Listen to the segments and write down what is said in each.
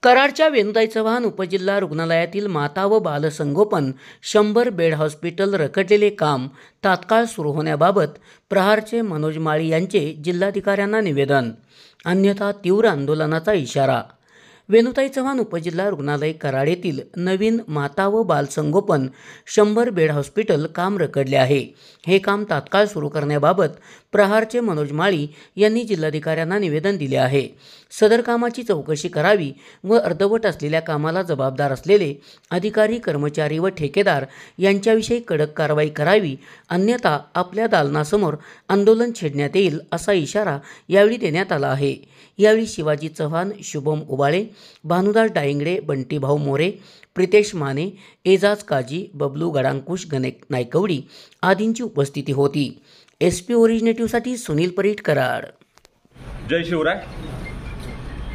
कराडच्या वेणुताई चव्हाण उपजिल्हा रुग्णालयातील माता व बालसंगोपन 100 बेड हॉस्पिटल रखडलेले काम तात्काळ सुरू होण्याबाबत प्रहारचे मनोज माळी यांचे जिल्हाधिकाऱ्यांना निवेदन, अन्यथा तीव्र आंदोलनाचा इशारा। वेणुताई चव्हाण उपजिल्हा रुग्णालय कराड येथील नवीन माता व बालसंगोपन 100 बेड हॉस्पिटल काम रखडले आहे। हे काम तात्काळ सुरू करण्याबाबत प्रहारचे मनोज माळी यांनी जिल्हाधिकाऱ्यांना निवेदन दिले आहे। सदर कामाची चौकशी करावी व अर्धवट असलेल्या कामाला जबाबदार असलेले अधिकारी, कर्मचारी व ठेकेदार यांच्याविषयी कडक कारवाई करावी, अन्यथा आपल्या दालनासमोर आंदोलन छेडण्यात येईल असा इशारा यावेळी देण्यात आला आहे। यावेळी शिवाजी चव्हाण, शुभम उबाळे, भानुदास डायंगडे, बंटीभाऊ मोरे, प्रितेश माने, एजाज काजी, बबलू गडांकुश, गणेश नायकवडी आदींची उपस्थिती होती। SP ओरिजिनेटिव्हसाठी सुनील परीट, कराड। जय शिवराय।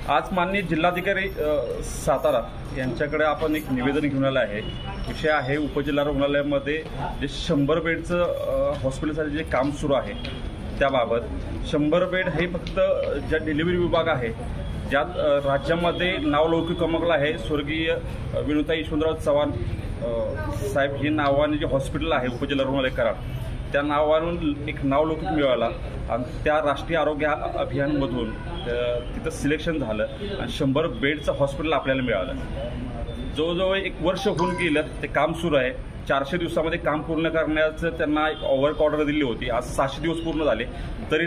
आज माननीय जिल्हाधिकारी सातारा यांच्याकडे आपण एक निवेदन घेऊन आलं आहे। विषय आहे उपजिल्हा रुग्णालयामध्ये जे 100 बेडचं हॉस्पिटलसाठी जे काम सुरू आहे त्याबाबत। 100 बेड हे फक्त ज्या डिलिव्हरी विभाग आहे ज्यात राज्यामध्ये नावलौकिक कमावलं आहे। स्वर्गीय वेणुताई यशवंतराव चव्हाण साहेब हे नावाने जे हॉस्पिटल आहे उपजिल्हा रुग्णालय कराड, त्या नावावरून एक नावलौकिक मिळाला आणि त्या राष्ट्रीय आरोग्य अभियानमधून तिथं सिलेक्शन झालं आणि 100 बेडचं हॉस्पिटल आपल्याला मिळालं। जवळजवळ 1 वर्ष होऊन गेलं ते काम सुरू आहे। 400 दिवसामध्ये काम पूर्ण करण्याचं त्यांना एक वर्क ऑर्डर दिली होती। आज 600 दिवस पूर्ण झाले तरी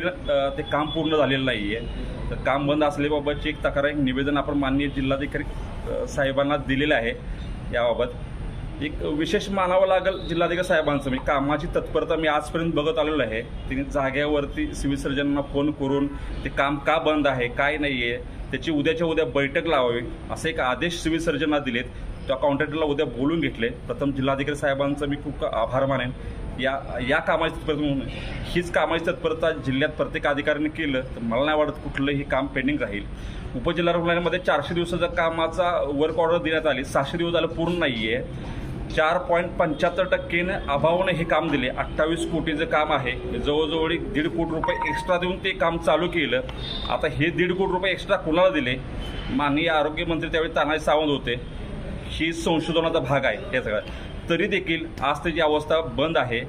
ते काम पूर्ण झालेलं नाही आहे। तर काम बंद असल्याबाबतची एक तक्रार, एक निवेदन आपण माननीय जिल्हाधिकारी साहेबांना दिलेलं आहे। याबाबत एक विशेष मानावं लागेल जिल्हाधिकारी साहेबांचं। मी कामाची तत्परता मी आजपर्यंत बघत आलेलो आहे। तिने जाग्यावरती सिव्हिल सर्जनना फोन करून ते काम का बंद आहे, काय नाही आहे, त्याची उद्याच्या उद्या बैठक लावावी असे एक आदेश सिव्हिल सर्जनना दिलेत। त्या कॉन्ट्रॅक्टरला उद्या बोलून घेतले। प्रथम जिल्हाधिकारी साहेबांचं मी खूप आभार मानेन। या कामाची तत्परता म्हणून हीच कामाची तत्परता जिल्ह्यात प्रत्येक अधिकाऱ्याने केलं तर मला नाही वाटत कुठलंही काम पेंडिंग राहील। उपजिल्हा रुग्णालयामध्ये 400 दिवसाचा कामाचा वर्क ऑर्डर देण्यात आली, 600 दिवस झालं पूर्ण नाही आहे। 4.75% अभावाने हे काम दिले। 28 कोटीचं काम आहे। जवळजवळ 1.5 कोटी रुपये एक्स्ट्रा देऊन ते काम चालू केलं। आता हे 1.5 कोटी रुपये एक्स्ट्रा कोणाला दिले? माननीय आरोग्यमंत्री त्यावेळी तानाजी सावंत होते। ही संशोधनाचा भाग आहे हे सगळं, तरी देखील आज त्याची अवस्था बंद आहे।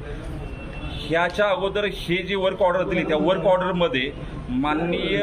ह्याच्या अगोदर हे जे वर्क ऑर्डर दिली त्या वर्क ऑर्डरमध्ये माननीय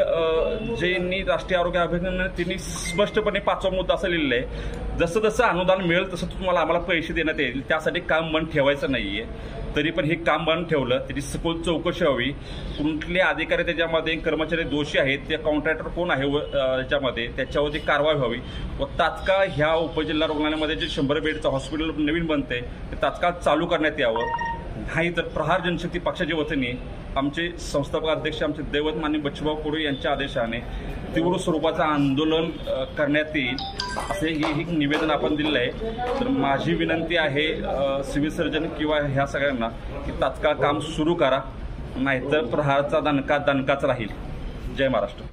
ज्यांनी राष्ट्रीय आरोग्य अभियान त्यांनी स्पष्टपणे 5वा मुद्दा असं लिहिलेला आहे, जसं जसं अनुदान मिळेल तसं तुम्हाला आम्हाला पैसे देण्यात येईल, त्यासाठी काम बंद ठेवायचं नाही आहे। तरी पण हे काम बंद ठेवलं, त्याची सखोल चौकशी व्हावी। कुठले अधिकारी त्याच्यामध्ये, कर्मचारी दोषी आहेत, ते कॉन्ट्रॅक्टर कोण आहे याच्यामध्ये त्याच्यावरती कारवाई व्हावी व तात्काळ ह्या उपजिल्हा रुग्णालयामध्ये जे 100 बेडचं हॉस्पिटल नवीन बनते ते तात्काळ चालू करण्यात यावं। नाही तर प्रहार जनशक्ती पक्षाच्या वतीने आमचे संस्थापक अध्यक्ष, आमचे दैवत माननीय बच्चूभाऊ कडू यांच्या आदेशाने तीव्र स्वरूपाचं आंदोलन करण्यात येईल असे हे निवेदन आपण दिलेलं आहे। तर माझी विनंती आहे सिव्हिल सर्जन किंवा ह्या सगळ्यांना की तात्काळ काम सुरू करा, नाहीतर प्रहारचा दणकाच राहील। जय महाराष्ट्र।